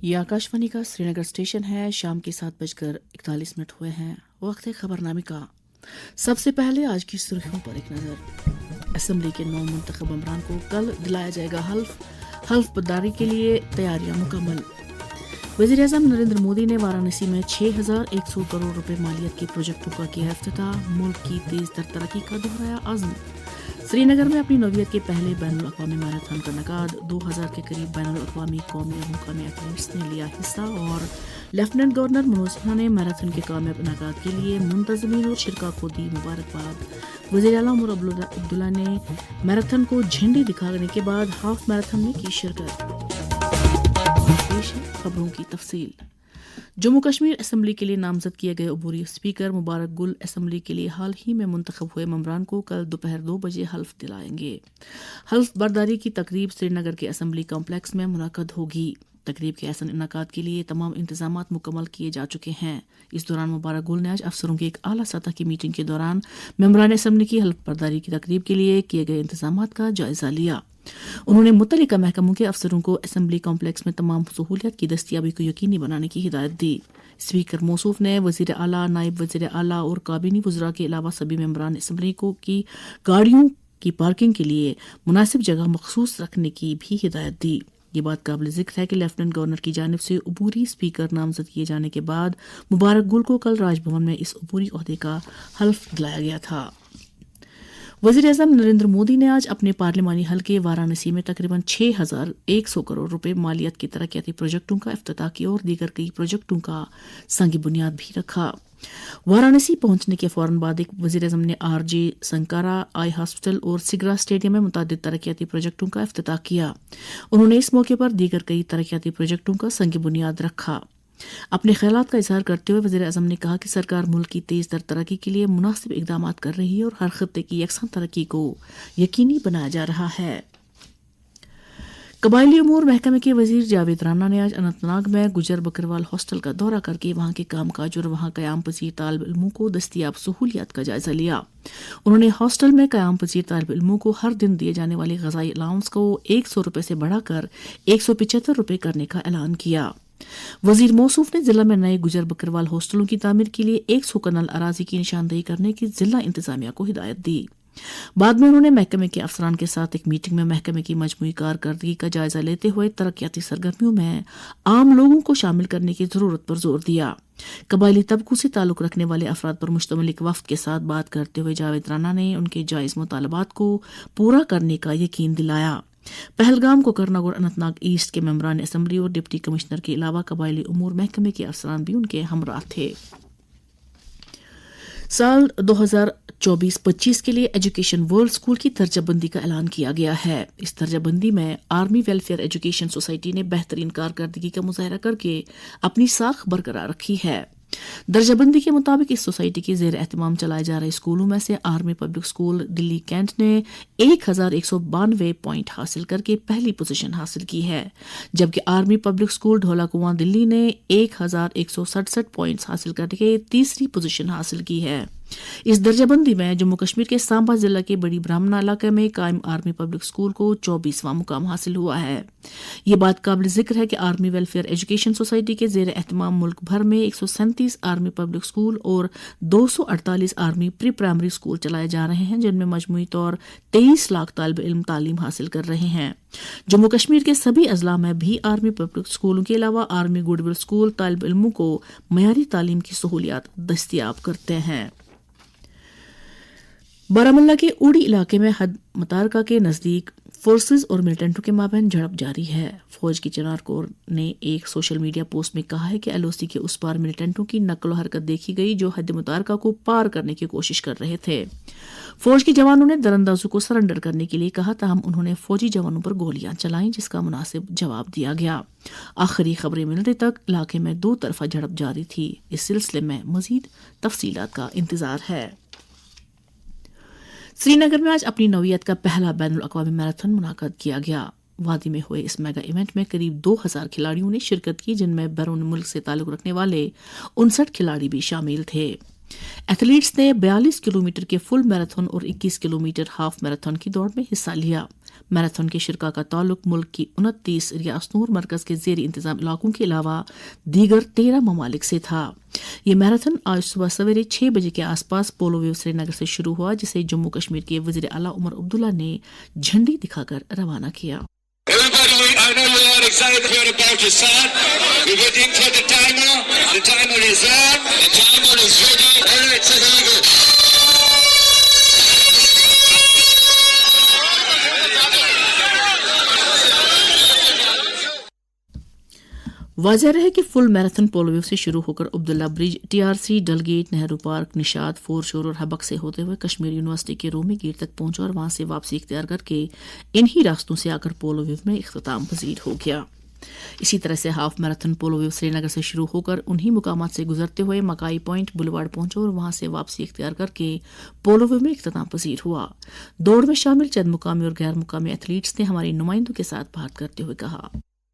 یہ آکاشوانی کا سری نگر اسٹیشن ہے۔ شام کے 7:41 ہوئے ہیں۔ وقت ہے خبرنامے کا۔ سب سے پہلے آج کی سرخیوں پر ایک نظر۔ اسمبلی کے 9 منتخب ممبران کو کل دلایا جائے گا حلف برداری کے لیے تیاریاں مکمل۔ وزیر اعظم نریندر مودی نے وارانسی میں 6100 کروڑ روپے مالیت کے پروجیکٹوں کا کیا افتتاح۔ ملک کی تیز تر ترقی کا دہرایا عزم۔ سری نگر میں اپنی نوعیت کے پہلے بین الاقوامی میراتھن کا انعقاد۔ 2000 کے قریب بین الاقوامی، قومی اور مقامی ایتھلیٹس نے لیا حصہ، اور لیفٹیننٹ گورنر منوج سنہا نے میراتھن کے کامیاب انعقاد کے لیے منتظمین اور شرکاء کو دی مبارکباد۔ وزیر اعلیٰ عمر عبداللہ نے میراتھن کو جھنڈی دکھانے کے بعد ہاف میراتھن میں کی شرکت۔ پیش ہے خبروں کی تفصیل۔ جموں کشمیر اسمبلی کے لیے نامزد کیے گئے عبوری اسپیکر مبارک گل اسمبلی کے لیے حال ہی میں منتخب ہوئے ممبران کو کل دوپہر 2 بجے حلف دلائیں گے۔ حلف برداری کی تقریب سری نگر کے اسمبلی کمپلیکس میں منعقد ہوگی۔ تقریب کے احسن انعقاد کے لیے تمام انتظامات مکمل کیے جا چکے ہیں۔ اس دوران مبارک گل نے آج افسروں کی ایک اعلیٰ سطح کی میٹنگ کے دوران ممبران اسمبلی کی حلف برداری کی تقریب کے لیے کیے گئے انتظامات کا جائزہ لیا۔ انہوں نے متعلقہ محکموں کے افسروں کو اسمبلی کمپلیکس میں تمام سہولیات کی دستیابی کو یقینی بنانے کی ہدایت دی۔ اسپیکر موصوف نے وزیر اعلیٰ، نائب وزیر اعلیٰ اور کابینی وزراء کے علاوہ سبھی ممبران اسمبلی کو کی گاڑیوں کی پارکنگ کے لیے مناسب جگہ مخصوص رکھنے کی بھی ہدایت دی۔ یہ بات قابل ذکر ہے کہ لیفٹیننٹ گورنر کی جانب سے عبوری اسپیکر نامزد کیے جانے کے بعد مبارک گل کو کل راج بھون میں اس عبوری عہدے کا حلف دلایا گیا تھا۔ وزیر اعظم نریندر مودی نے آج اپنے پارلیمانی حلقے وارانسی میں تقریباً 6100 کروڑ روپے مالیت کے ترقیاتی پروجیکٹوں کا افتتاح کیا اور دیگر کئی پروجیکٹوں کا سنگ بنیاد بھی رکھا۔ وارانسی پہنچنے کے فوراً بعد وزیر اعظم نے RJ سنکارا آئی ہاسپٹل اور سگرا اسٹیڈیم میں متعدد ترقیاتی پروجیکٹوں کا افتتاح کیا۔ انہوں نے اس موقع پر دیگر کئی ترقیاتی پروجیکٹوں کا سنگ بنیاد رکھا۔ اپنے خیالات کا اظہار کرتے ہوئے وزیر اعظم نے کہا کہ سرکار ملک کی تیز تر ترقی کے لیے مناسب اقدامات کر رہی ہے اور ہر خطے کی یکساں ترقی کو یقینی بنایا جا رہا ہے۔ قبائلی امور محکمے کے وزیر جاوید رانا نے آج اننت ناگ میں گجر بکروال ہاسٹل کا دورہ کر کے وہاں کے کام کاج اور وہاں قیام پذیر طالب علموں کو دستیاب سہولیات کا جائزہ لیا۔ انہوں نے ہاسٹل میں قیام پذیر طالب علموں کو ہر دن دیے جانے والے غذائی الاؤنس کو 100 روپے سے بڑھا کر 175 روپے کرنے کا اعلان کیا۔ وزیر موصوف نے ضلع میں نئے گجر بکروال ہاسٹلوں کی تعمیر کے لیے 100 کنال اراضی کی نشاندہی کرنے کی ضلع انتظامیہ کو ہدایت دی۔ بعد میں انہوں نے محکمے کے افسران کے ساتھ ایک میٹنگ میں محکمے کی مجموعی کارکردگی کا جائزہ لیتے ہوئے ترقیاتی سرگرمیوں میں عام لوگوں کو شامل کرنے کی ضرورت پر زور دیا۔ قبائلی طبقوں سے تعلق رکھنے والے افراد پر مشتمل ایک وفد کے ساتھ بات کرتے ہوئے جاوید رانا نے ان کے جائز مطالبات کو پورا کرنے کا یقین دلایا۔ پہلگام کوکرناگ اور اننت ناگ ایسٹ کے ممبران اسمبلی اور ڈپٹی کمشنر کے علاوہ قبائلی امور محکمے کے افسران بھی ان کے ہمراہ تھے۔ سال 2024-25 کے لیے ایجوکیشن ورلڈ اسکول کی درجہ بندی کا اعلان کیا گیا ہے۔ اس درجہ بندی میں آرمی ویلفیئر ایجوکیشن سوسائٹی نے بہترین کارکردگی کا مظاہرہ کر کے اپنی ساکھ برقرار رکھی ہے۔ درجہ بندی کے مطابق اس سوسائٹی کے زیر اہتمام چلائے جا رہے اسکولوں میں سے آرمی پبلک اسکول دلی کینٹ نے 1192 پوائنٹ حاصل کر کے پہلی پوزیشن حاصل کی ہے، جبکہ آرمی پبلک اسکول ڈھولا کنواں دلی نے 1167 پوائنٹس حاصل کر کے تیسری پوزیشن حاصل کی ہے۔ اس درجہ بندی میں جموں کشمیر کے سامبا ضلع کے بڑی برہمنا علاقے میں قائم آرمی پبلک اسکول کو 24واں مقام حاصل ہوا ہے۔ یہ بات قابل ذکر ہے کہ آرمی ویلفیئر ایجوکیشن سوسائٹی کے زیر اہتمام ملک بھر میں 137 آرمی پبلک اسکول اور 248 آرمی پری پرائمری اسکول چلائے جا رہے ہیں، جن میں مجموعی طور 23 لاکھ طالب علم تعلیم حاصل کر رہے ہیں۔ جموں کشمیر کے سبھی اضلاع میں بھی آرمی پبلک اسکولوں کے علاوہ آرمی گڈ ول اسکول طالب علموں کو معیاری تعلیم کی سہولیات دستیاب کرتے ہیں۔ بارامولہ کے اوڑی علاقے میں حد متارکہ کے نزدیک فورسز اور ملیٹنٹوں کے مابین جھڑپ جاری ہے۔ فوج کی چنار کور نے ایک سوشل میڈیا پوسٹ میں کہا ہے کہ LOC کے اس پار ملیٹنٹوں کی نقل و حرکت دیکھی گئی جو حد متارکہ کو پار کرنے کی کوشش کر رہے تھے۔ فوج کے جوانوں نے دراندازوں کو سرنڈر کرنے کے لیے کہا، تاہم انہوں نے فوجی جوانوں پر گولیاں چلائیں، جس کا مناسب جواب دیا گیا۔ آخری خبریں ملنے تک علاقے میں 2 طرفہ جھڑپ جاری تھی۔ اس سلسلے میں مزید تفصیلات کا انتظار ہے۔ سری نگر میں آج اپنی نوعیت کا پہلا بین الاقوامی میراتھن منعقد کیا گیا۔ وادی میں ہوئے اس میگا ایونٹ میں قریب 2000 کھلاڑیوں نے شرکت کی، جن میں بیرون ملک سے تعلق رکھنے والے 59 کھلاڑی بھی شامل تھے۔ ایتھلیٹس نے 42 کلومیٹر کے فل میراتھن اور 21 کلومیٹر ہاف میراتھن کی دوڑ میں حصہ لیا۔ मैराथन के शिरका का ताल्लुक मुल्क की 29 रियासतों और मरकज के जेर इंतजाम इलाकों के अलावा दीगर 13 ममालिक से था। ये मैराथन आज सुबह सवेरे 6 बजे के आसपास पोलो व्यू श्रीनगर से शुरू हुआ, जिसे जम्मू कश्मीर के वजीर आला उमर अब्दुल्ला ने झंडी दिखाकर रवाना किया। वाज़ेह रहे कि फुल मैराथन पोलो व्यू से शुरू होकर Abdullah bridge, TRC, Dalgate, Nehru park, Nishat, फोरशोर और हबक से होते हुए कश्मीर यूनिवर्सिटी के रोमी गेट तक पहुंचा और वहां से वापसी इख्तियार करके इन्हीं रास्तों से आकर पोलो व्यू में इख्तिताम पजीर हो गया। इसी तरह से हाफ मैराथन पोलो व्यू श्रीनगर से शुरू होकर उन्हीं मुकामात से गुजरते हुए मकाई पॉइंट बुलवार्ड पहुंचा और वहां से वापसी इख्तियार करके पोलो व्यू में इख्तिताम पजीर हुआ। दौड़ में शामिल चंद मुकामी और गैर मुकामी एथलीट्स ने हमारे नुमाइंदों के साथ बात करते हुए कहा,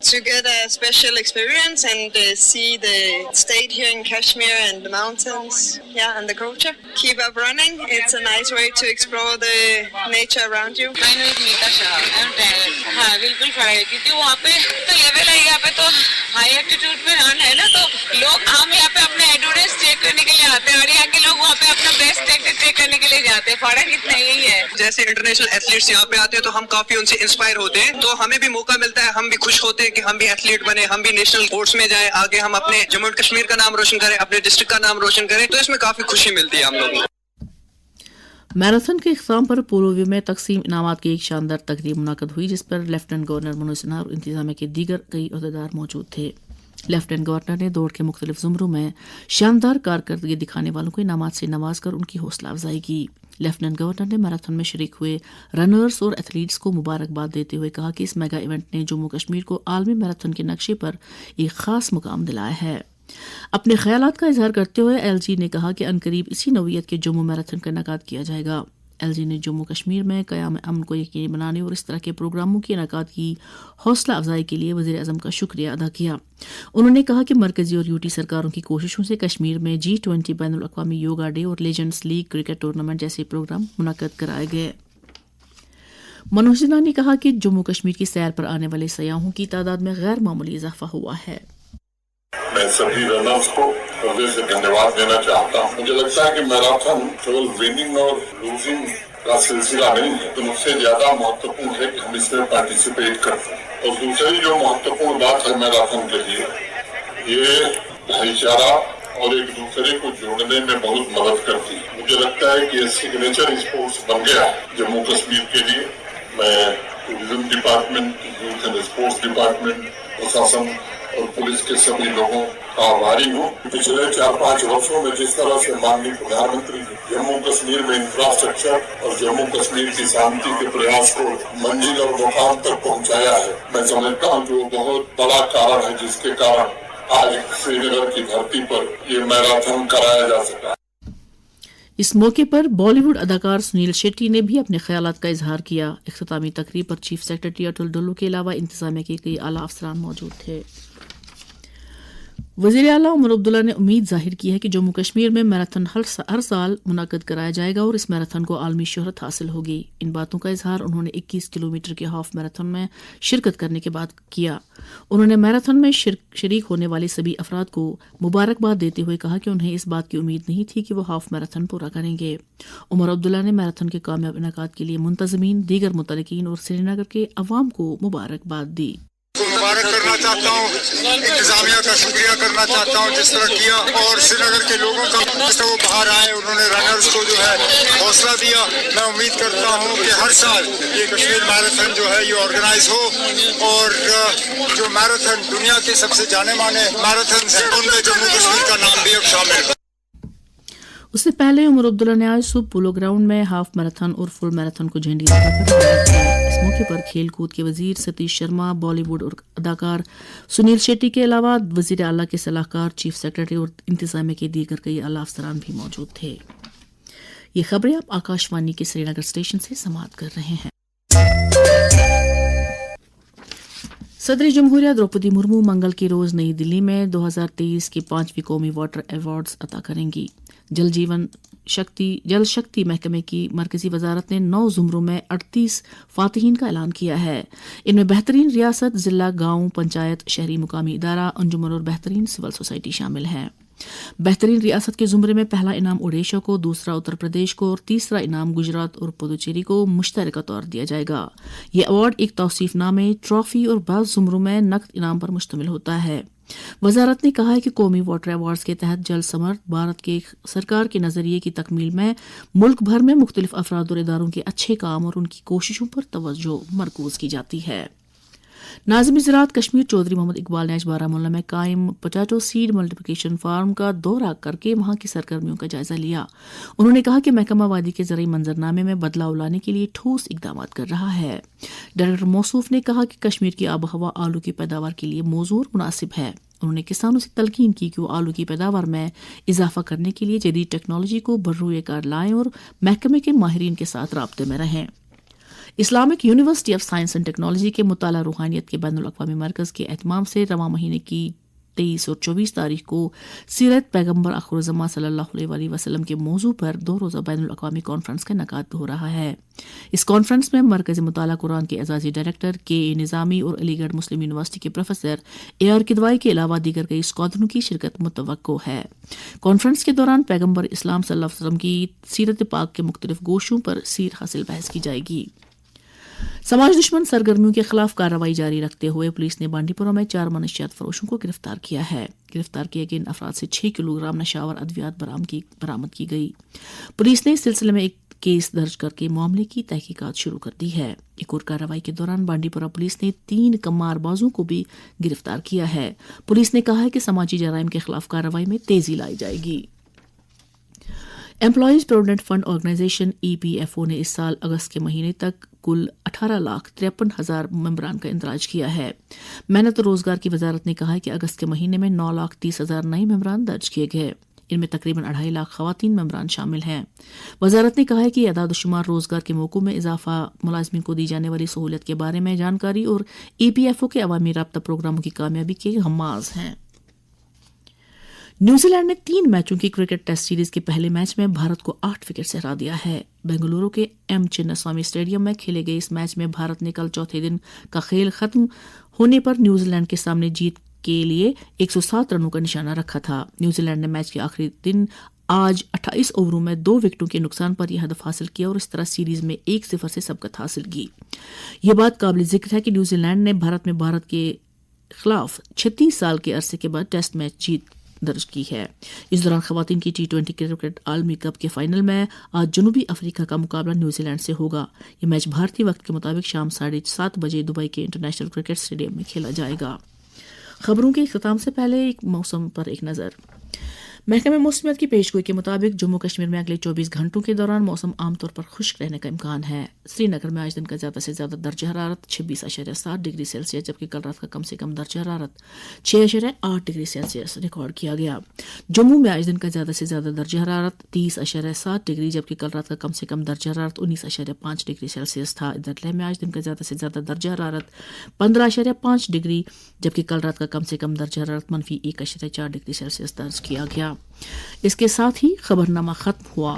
To get a special experience and see the state here in Kashmir and the mountains, and the culture. Keep up running. It's a nice way to explore the nature around you. My name is Meeta Shah. I'm tired. हाँ बिल्कुल खड़े क्योंकि वहाँ पे तो level है, यहाँ पे तो हाई एल्टीट्यूड पे रन है ना, तो लोग हम यहाँ पे अपने एंड्योरेंस चेक करने के लिए आते हैं और यहाँ के लोग वहाँ पे अपना बेस्ट चेक करने के लिए जाते हैं। फर्क इतना यही है। जैसे इंटरनेशनल एथलीट्स यहाँ पे आते हैं तो हम काफी उनसे इंस्पायर होते हैं, तो हमें भी मौका मिलता है, हम भी खुश होते हैं कि हम भी एथलीट बने, हम भी नेशनल स्पोर्ट्स में जाएं, आगे हम अपने जम्मू एंड कश्मीर का नाम रोशन करें, अपने डिस्ट्रिक्ट का नाम रोशन करें, तो इसमें काफी खुशी मिलती है हम लोगों को। मैराथन के इख्तिताम पर पोलो व्यू में तकसीम इनामात की एक शानदार तकरीब मुनाकद हुई, जिस पर लेफ्टिनेंट गवर्नर मनोज सिन्हा और इंतजामिया के दीगर कई ओहदेदार मौजूद थे। लेफ्टिनेंट गवर्नर ने दौड़ के मुख्तलिफ जुमरों में शानदार कारकर्दगी दिखाने वालों को इनामात से नवाज कर उनकी हौसला अफजाई की। लेफ्टिनेंट गवर्नर ने मैराथन में शरीक हुए रनर्स और एथलीट्स को मुबारकबाद देते हुए कहा कि इस मेगा इवेंट ने जम्मू कश्मीर को आलमी मैराथन के नक्शे पर एक खास मुकाम दिलाया है। अपने ख्यालात का इजहार करते हुए एलजी ने कहा कि अनकरीब इसी नौइयत के जम्मू मैराथन का इनेकाद किया जाएगा। एलजी ने जम्मू कश्मीर में क़याम अमन को यकीनी बनाने और इस तरह के प्रोग्रामों के इनेकाद की हौसला अफजाई के लिए वज़ीर आज़म का शुक्रिया अदा किया। उन्होंने कहा कि मरकजी और यूटी सरकारों की कोशिशों से कश्मीर में G20 बैनुल अक़वामी योगा डे और लेजेंड्स लीग क्रिकेट टूर्नामेंट जैसे प्रोग्राम मुनक्कद कराए गए। मनोज सिन्हा ने कहा कि जम्मू कश्मीर की सैर पर आने वाले सयाहों की तादाद में गैर मामूली इजाफा हुआ है। मैं सभी रनर्स को हृदय से धन्यवाद देना चाहता हूँ। मुझे लगता है कि मैराथन केवल विनिंग और लूजिंग का सिलसिला नहीं है, तो मुझसे ज्यादा महत्वपूर्ण है कि हम इसमें पार्टिसिपेट करते हैं। और दूसरी जो महत्वपूर्ण बात है मैराथन के लिए, ये भाईचारा और एक दूसरे को जोड़ने में बहुत मदद करती है। मुझे लगता है कि ये सिग्नेचर स्पोर्ट्स बन गया है जम्मू कश्मीर के लिए। मैं tourism department, youth and sports department, प्रशासन और पुलिस के सभी लोगों का आभारी हूँ। पिछले 4-5 वर्षों में जिस तरह से माननीय प्रधानमंत्री जम्मू कश्मीर में इंफ्रास्ट्रक्चर और जम्मू कश्मीर की शांति के प्रयास को मंजिल और मुकाम तक पहुँचाया है, मैं समझता हूँ कि वो बहुत बड़ा कारण है जिसके कारण आज श्रीनगर की धरती पर ये मैराथन कराया जा सका। इस मौके पर बॉलीवुड अदाकार सुनील शेट्टी ने भी अपने ख्यालात का इजहार किया। इख्तितामी तकरीब पर चीफ सेक्रेटरी अटल डुल्लू के अलावा इंतजामिया के कई आला अफसरान मौजूद थे। वज़ीर आला उमर अब्दुल्ला ने उम्मीद जाहिर की है कि जम्मू कश्मीर में मैराथन हर साल मुनाकद कराया जाएगा और इस मैराथन को आलमी शोहरत हासिल होगी। इन बातों का इजहार उन्होंने 21 किलोमीटर के हाफ मैराथन में शिरकत करने के बाद किया। उन्होंने मैराथन में शरीक होने वाले सभी अफराद को मुबारकबाद देते हुए कहा कि उन्हें इस बात की उम्मीद नहीं थी कि वो हाफ मैराथन पूरा करेंगे। उमर अब्दुल्ला ने मैराथन के कामयाब इनेकाद के लिए मुंतज़मीन, दीगर मुतलकीन और श्रीनगर के अवाम को मुबारकबाद दी। मुबारक करना चाहता हूँ, इंतजामिया का शुक्रिया करना चाहता हूँ जिस तरह किया, और श्रीनगर के लोगों का जिस तरह वो बाहर आए, उन्होंने रनर्स को जो है हौसला दिया। मैं उम्मीद करता हूँ कि हर साल ये कश्मीर मैराथन जो है ये ऑर्गेनाइज हो और जो मैराथन दुनिया के सबसे जाने माने मैराथन हैं उनमें जम्मू कश्मीर का नाम भी अब शामिल हो। उससे पहले उमर अब्दुल्ला ने आज सुबह पोलो ग्राउंड में हाफ मैराथन और फुल मैराथन को झंडी दिखाकर इस मौके पर खेल कूद के वजीर सतीश शर्मा, बॉलीवुड और अदाकार सुनील शेट्टी के अलावा वजीर आला के सलाहकार, चीफ सेक्रेटरी और इंतजामिया के दीगर कई आला अफसरान भी मौजूद थे। ये खबरें आप आकाशवाणी के श्रीनगर स्टेशन से समाअत कर रहे हैं। सदर जमहूरिया द्रौपदी मुर्मू मंगल के रोज नई दिल्ली में 2023 की 5वीं कौमी वाटर अवार्ड्स अता करेंगी। जल शक्ति महकमे की मरकजी वजारत ने 9 जुमरों में 38 फातिहीन का ऐलान किया है। इनमें बेहतरीन रियासत, जिला, गांव, पंचायत, शहरी मुकामी इदारा, अंजुमन और बेहतरीन सिविल सोसाइटी शामिल है। बेहतरीन रियासत के जुमरे में पहला इनाम ओडिशा को, दूसरा उत्तर प्रदेश को और तीसरा इनाम गुजरात और पुदुचेरी को मुश्तरका तौर दिया जाएगा। ये अवार्ड एक तौसीफनामे, ट्रॉफी और बाज़ जुमरों में नकद इनाम पर मुश्तमिल होता है। वजारत ने कहा है कि कौमी वाटर अवार्ड्स के तहत जल समर्थ भारत के सरकार के नजरिए की तकमील में मुल्क भर में मुख्तलिफ अफराद और इदारों के अच्छे काम और उनकी कोशिशों पर तवज्जो मरकूज की जाती है। नाज़िम ज़राअत कश्मीर चौधरी मोहम्मद इकबाल ने आज बारामूला में कायम पोटैटो सीड मल्टीप्लिकेशन फार्म का दौरा करके वहां की सरगर्मियों का जायजा लिया। उन्होंने कहा कि महकमा वादी के ज़राई मंजरनामे में बदलाव लाने के लिए ठोस इकदाम कर रहा है। डायरेक्टर मौसूफ ने कहा कि कश्मीर की आब हवा आलू की पैदावार के लिए मौजूद मुनासिब है। उन्होंने किसानों से तलकीन की कि वो आलू की पैदावार में इजाफा करने के लिए जदीद टेक्नोलॉजी को बर्रुए कार लाएं और महकमे के माहिरीन के साथ राब्ते में रहें। Islamic university of science and technology के मुताला रूहानियत के बैनुल अक़वामी मरकज़ के एहतमाम से रवां महीने की 23 और 24 तारीख को सीरत पैगम्बर आखिरुज़्ज़मान सल्लल्लाहु अलैहि वसल्लम के मौजू पर 2 रोज़ा बैनुल अक़वामी कॉन्फ्रेंस का इनेकाद हो रहा है। इस कॉन्फ्रेंस में मरकज़ मुताला कुरान के एजाज़ी डायरेक्टर के निज़ामी और अलीगढ़ मुस्लिम यूनिवर्सिटी के प्रोफेसर AR किदवाई के अलावा दीगर कई स्कॉलरों की शिरकत मुतवक्को है। कॉन्फ्रेंस के दौरान पैगम्बर इस्लाम सल्लल्लाहु अलैहि वसल्लम की सीरत पाक के मुख्तलिफ गोशों पर सीर हासिल बहस की जाएगी। समाज दुश्मन सरगर्मियों के खिलाफ कार्रवाई जारी रखते हुए पुलिस ने बांडीपुरा में 4 मनशियात फरोशों को गिरफ्तार किया है। गिरफ्तार किए गए इन अफराद से 6 किलोग्राम नशावर अद्वियात बरामद की गई। पुलिस ने इस सिलसिले में एक केस दर्ज करके मामले की तहकीकात शुरू कर दी है। एक और कार्रवाई के दौरान बांडीपुरा पुलिस ने 3 कमारबाजों को भी गिरफ्तार किया है। पुलिस ने कहा है कि समाजी जराइम के खिलाफ कार्रवाई में तेजी लाई जाएगी। Employees provident fund organisation EPFO ने इस साल अगस्त के महीने तक कुल 18,53,000 मेंबरान का इंदराज किया है। मेहनत और रोजगार की वजारत ने कहा है कि अगस्त के महीने में 9,30,000 नए मेंबरान दर्ज किए गए। इनमें तकरीबन 2.5 लाख खवातीन मेंबरान शामिल हैं। वजारत ने कहा है कि अदाद-ओ-शुमार रोजगार के मौकों में इजाफा, मुलाजमीन को दी जाने वाली सहूलियत के बारे में जानकारी और EPFO के अवामी राब्ता प्रोग्रामों की कामयाबी के हम्मास हैं। न्यूजीलैंड ने 3 मैचों की क्रिकेट टेस्ट सीरीज के पहले मैच में भारत को 8 विकेट से हरा दिया है। बेंगलुरु के M चिन्नास्वामी स्टेडियम में खेले गए इस मैच में भारत ने कल चौथे दिन का खेल खत्म होने पर न्यूजीलैंड के सामने जीत के लिए 107 रनों का निशाना रखा था। न्यूजीलैंड ने मैच के आखिरी दिन आज 28 ओवरों में 2 विकेटों के नुकसान पर यह हदफ हासिल किया और इस तरह सीरीज में 1-0 से सबकत हासिल की। यह बात काबिल जिक्र है कि न्यूजीलैंड ने भारत के खिलाफ 36 साल के अरसे के बाद टेस्ट मैच जीत दर्ज की है। इस दौरान खवातीन की T20 क्रिकेट आलमी कप के फाइनल में आज जनूबी अफ्रीका का मुकाबला न्यूजीलैंड से होगा। यह मैच भारतीय वक्त के मुताबिक शाम 7:30 बजे दुबई के इंटरनेशनल क्रिकेट स्टेडियम में खेला जाएगा। खबरों के इख्तिताम से पहले एक मौसम पर एक नज़र। महकमे मौसमियात की पेशगोई के मुताबिक जम्मू कश्मीर में अगले 24 घंटों के दौरान मौसम आमतौर पर खुश्क रहने का इम्कान है। श्रीनगर में आज दिन का ज़्यादा से ज़्यादा दर्जा हरारत 26.7 डिग्री सेल्सियस जबकि कल रात का कम से कम दर्जा हरारत 6.8 डिग्री सेल्सियस रिकॉर्ड किया गया। जम्मू में आज दिन का ज़्यादा से ज़्यादा दर्जा हरारत 30.7 डिग्री जबकि कल रात का कम से कम दर्जा हरारत 19.5 डिग्री सेल्सियस था। इधर लेह में आज दिन का ज़्यादा से ज़्यादा दर्जा हरारत 15.5 डिग्री जबकि कल रात का कम से कम दर्जा हरारत -1.4 डिग्री सेल्सियस दर्ज किया गया। इसके साथ ही खबरनामा खत्म हुआ।